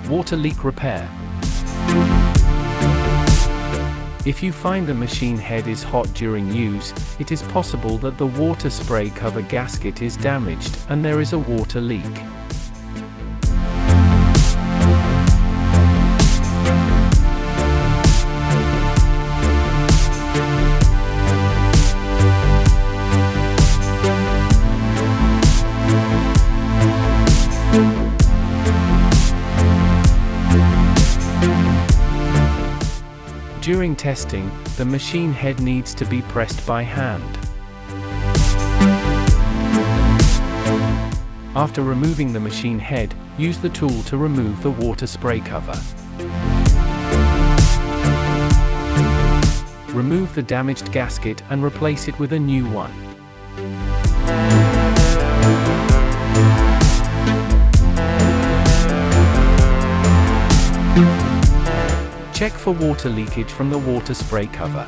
Water leak repair. If you find the machine head is hot during use, it is possible that the water spray cover gasket is damaged and there is a water leak. During testing, the machine head needs to be pressed by hand. After removing the machine head, use the tool to remove the water spray cover. Remove the damaged gasket and replace it with a new one. Check for water leakage from the water spray cover.